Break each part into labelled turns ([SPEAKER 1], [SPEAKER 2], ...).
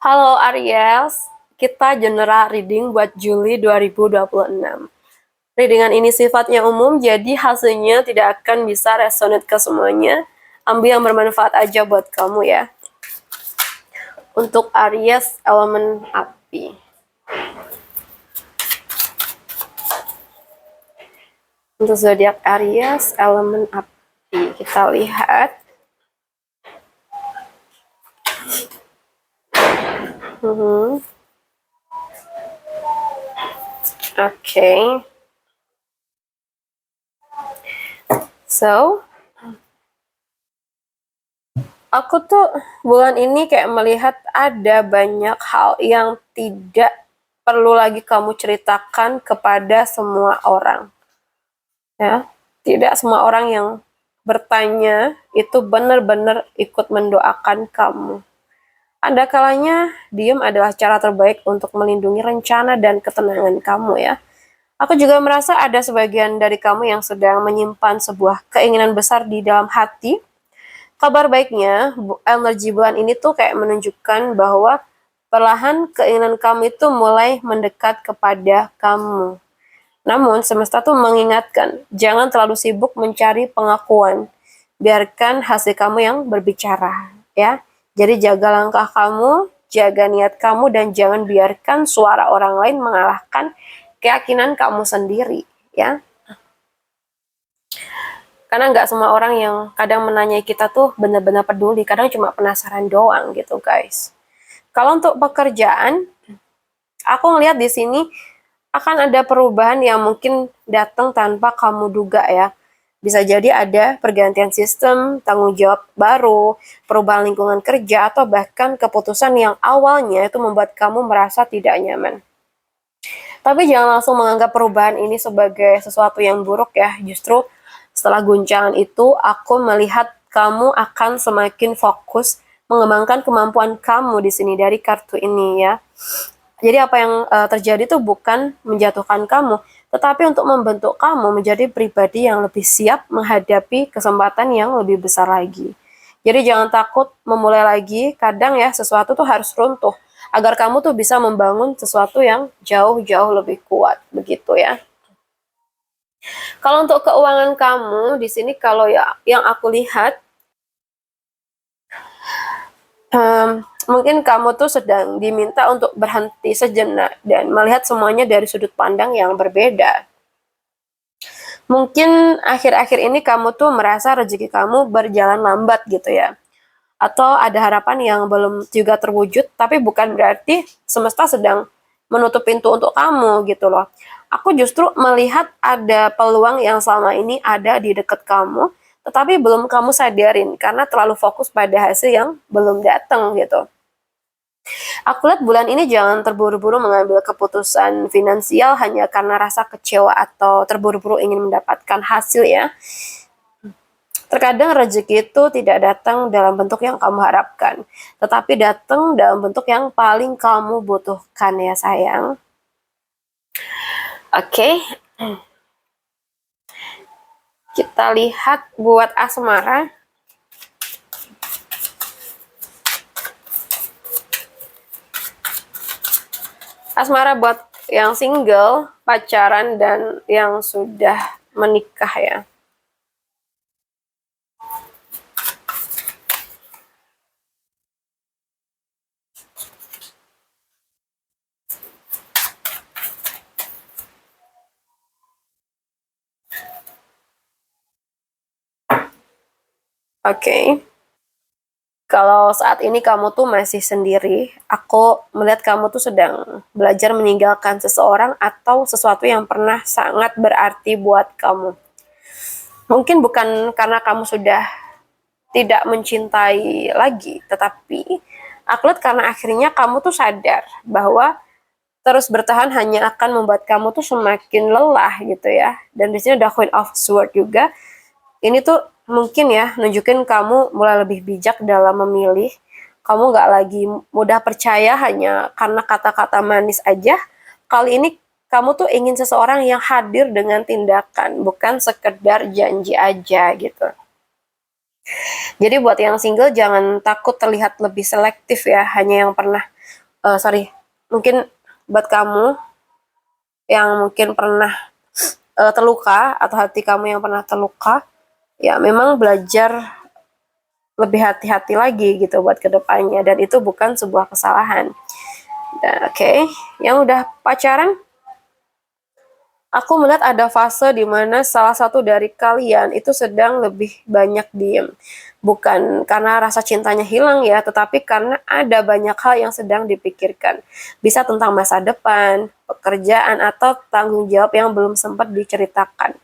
[SPEAKER 1] Halo Aries, kita general reading buat Juli 2026. Readingan ini sifatnya umum, jadi hasilnya tidak akan bisa resonate ke semuanya. Ambil yang bermanfaat aja buat kamu ya. Untuk Aries, elemen api. Untuk zodiak Aries, elemen api. Kita lihat. Oke. So, aku tuh bulan ini kayak melihat ada banyak hal yang tidak perlu lagi kamu ceritakan kepada semua orang. Ya, tidak semua orang yang bertanya itu benar-benar ikut mendoakan kamu. Ada kalanya diam adalah cara terbaik untuk melindungi rencana dan ketenangan kamu ya. Aku juga merasa ada sebagian dari kamu yang sedang menyimpan sebuah keinginan besar di dalam hati. Kabar baiknya, energi bulan ini tuh kayak menunjukkan bahwa perlahan keinginan kamu itu mulai mendekat kepada kamu. Namun semesta tuh mengingatkan, jangan terlalu sibuk mencari pengakuan. Biarkan hasil kamu yang berbicara, ya. Jadi jaga langkah kamu, jaga niat kamu, dan jangan biarkan suara orang lain mengalahkan keyakinan kamu sendiri, ya. Karena nggak semua orang yang kadang menanyai kita tuh benar-benar peduli, kadang cuma penasaran doang gitu, guys. Kalau untuk pekerjaan, aku ngelihat di sini akan ada perubahan yang mungkin datang tanpa kamu duga ya. Bisa jadi ada pergantian sistem, tanggung jawab baru, perubahan lingkungan kerja, atau bahkan keputusan yang awalnya itu membuat kamu merasa tidak nyaman. Tapi jangan langsung menganggap perubahan ini sebagai sesuatu yang buruk ya. Justru setelah guncangan itu, aku melihat kamu akan semakin fokus mengembangkan kemampuan kamu di sini dari kartu ini ya. Jadi apa yang terjadi itu bukan menjatuhkan kamu, tetapi untuk membentuk kamu menjadi pribadi yang lebih siap menghadapi kesempatan yang lebih besar lagi. Jadi jangan takut memulai lagi, kadang ya sesuatu tuh harus runtuh, agar kamu tuh bisa membangun sesuatu yang jauh-jauh lebih kuat, begitu ya. Kalau untuk keuangan kamu, di sini kalau ya yang aku lihat, mungkin kamu tuh sedang diminta untuk berhenti sejenak dan melihat semuanya dari sudut pandang yang berbeda. Mungkin akhir-akhir ini kamu tuh merasa rezeki kamu berjalan lambat gitu ya. Atau ada harapan yang belum juga terwujud, tapi bukan berarti semesta sedang menutup pintu untuk kamu gitu loh. Aku justru melihat ada peluang yang selama ini ada di dekat kamu, tetapi belum kamu sadarin karena terlalu fokus pada hasil yang belum datang gitu. Aku lihat bulan ini jangan terburu-buru mengambil keputusan finansial hanya karena rasa kecewa atau terburu-buru ingin mendapatkan hasil ya. Terkadang rezeki itu tidak datang dalam bentuk yang kamu harapkan, tetapi datang dalam bentuk yang paling kamu butuhkan ya sayang. Oke. Kita lihat buat asmara. Asmara buat yang single, pacaran, dan yang sudah menikah ya. Oke. Kalau saat ini kamu tuh masih sendiri, aku melihat kamu tuh sedang belajar meninggalkan seseorang atau sesuatu yang pernah sangat berarti buat kamu. Mungkin bukan karena kamu sudah tidak mencintai lagi, tetapi aku lihat karena akhirnya kamu tuh sadar bahwa terus bertahan hanya akan membuat kamu tuh semakin lelah gitu ya. Dan di sini ada Queen of Swords juga. Ini tuh mungkin ya nunjukin kamu mulai lebih bijak dalam memilih. Kamu gak lagi mudah percaya hanya karena kata-kata manis aja. Kali ini kamu tuh ingin seseorang yang hadir dengan tindakan, bukan sekedar janji aja gitu. Jadi buat yang single jangan takut terlihat lebih selektif ya, hanya yang pernah sorry, mungkin buat kamu yang mungkin pernah terluka, atau hati kamu yang pernah terluka, ya memang belajar lebih hati-hati lagi gitu buat kedepannya, dan itu bukan sebuah kesalahan. Oke, yang udah pacaran, aku melihat ada fase di mana salah satu dari kalian itu sedang lebih banyak diem. Bukan karena rasa cintanya hilang ya, tetapi karena ada banyak hal yang sedang dipikirkan. Bisa tentang masa depan, pekerjaan, atau tanggung jawab yang belum sempat diceritakan.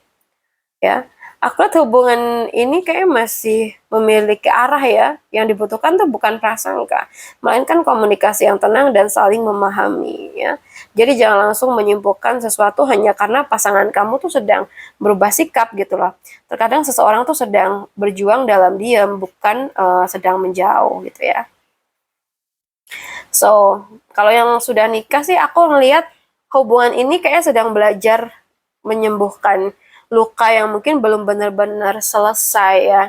[SPEAKER 1] Ya, aku lihat hubungan ini kayak masih memiliki arah ya. Yang dibutuhkan tuh bukan prasangka, melainkan komunikasi yang tenang dan saling memahami ya. Jadi jangan langsung menyimpulkan sesuatu hanya karena pasangan kamu tuh sedang berubah sikap gitu loh. Terkadang seseorang tuh sedang berjuang dalam diam, bukan sedang menjauh gitu ya. So, kalau yang sudah nikah sih aku ngelihat hubungan ini kayaknya sedang belajar menyembuhkan luka yang mungkin belum benar-benar selesai ya.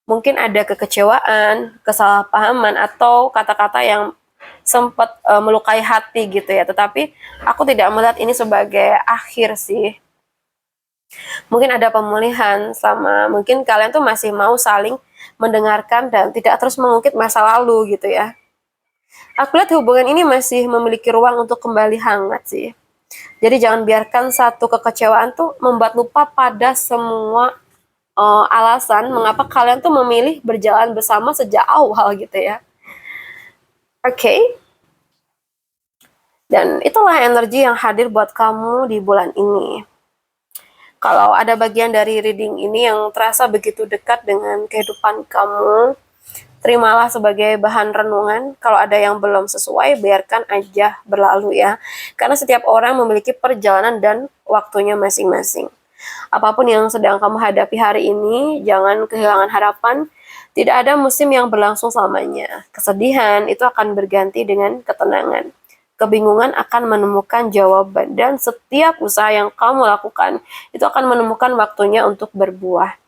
[SPEAKER 1] Mungkin ada kekecewaan, kesalahpahaman, atau kata-kata yang sempat melukai hati gitu ya. Tetapi aku tidak melihat ini sebagai akhir sih. Mungkin ada pemulihan sama mungkin kalian tuh masih mau saling mendengarkan dan tidak terus mengungkit masa lalu gitu ya. Aku lihat hubungan ini masih memiliki ruang untuk kembali hangat sih. Jadi jangan biarkan satu kekecewaan tuh membuat lupa pada semua alasan mengapa kalian tuh memilih berjalan bersama sejak awal gitu ya. Oke. Dan itulah energi yang hadir buat kamu di bulan ini. Kalau ada bagian dari reading ini yang terasa begitu dekat dengan kehidupan kamu, terimalah sebagai bahan renungan. Kalau ada yang belum sesuai, biarkan aja berlalu ya. Karena setiap orang memiliki perjalanan dan waktunya masing-masing. Apapun yang sedang kamu hadapi hari ini, jangan kehilangan harapan. Tidak ada musim yang berlangsung selamanya. Kesedihan itu akan berganti dengan ketenangan. Kebingungan akan menemukan jawaban, dan setiap usaha yang kamu lakukan itu akan menemukan waktunya untuk berbuah.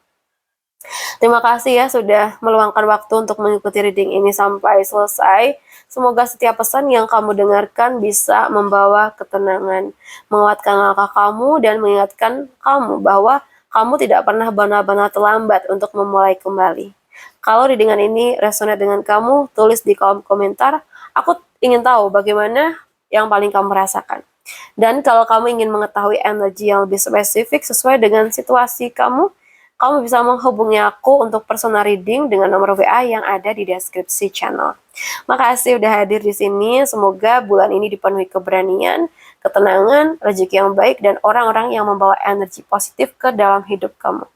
[SPEAKER 1] Terima kasih ya sudah meluangkan waktu untuk mengikuti reading ini sampai selesai. Semoga setiap pesan yang kamu dengarkan bisa membawa ketenangan, menguatkan langkah kamu, dan mengingatkan kamu bahwa kamu tidak pernah benar-benar terlambat untuk memulai kembali. Kalau readingan ini resonate dengan kamu, tulis di kolom komentar. Aku ingin tahu bagaimana yang paling kamu rasakan. Dan kalau kamu ingin mengetahui energi yang lebih spesifik sesuai dengan situasi kamu, kamu bisa menghubungi aku untuk personal reading dengan nomor WA yang ada di deskripsi channel. Makasih udah hadir di sini. Semoga bulan ini dipenuhi keberanian, ketenangan, rezeki yang baik, dan orang-orang yang membawa energi positif ke dalam hidup kamu.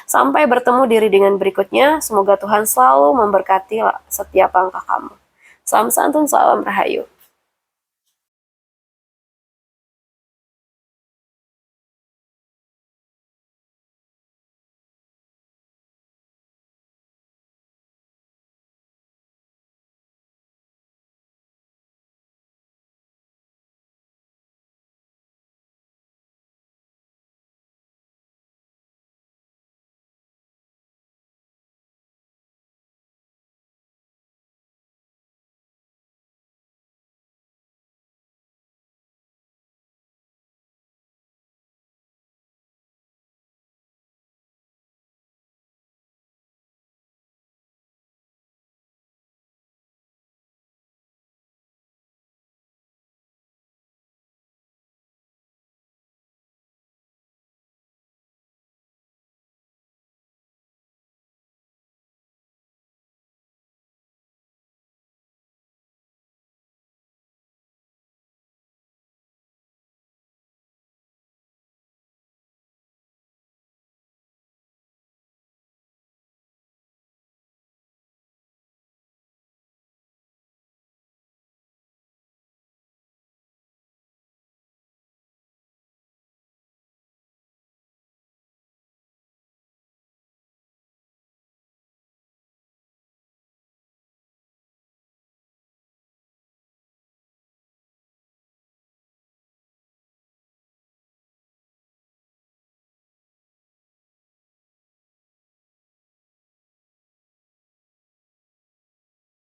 [SPEAKER 1] Sampai bertemu di readingan berikutnya. Semoga Tuhan selalu memberkati setiap langkah kamu. Salam santun, salam rahayu.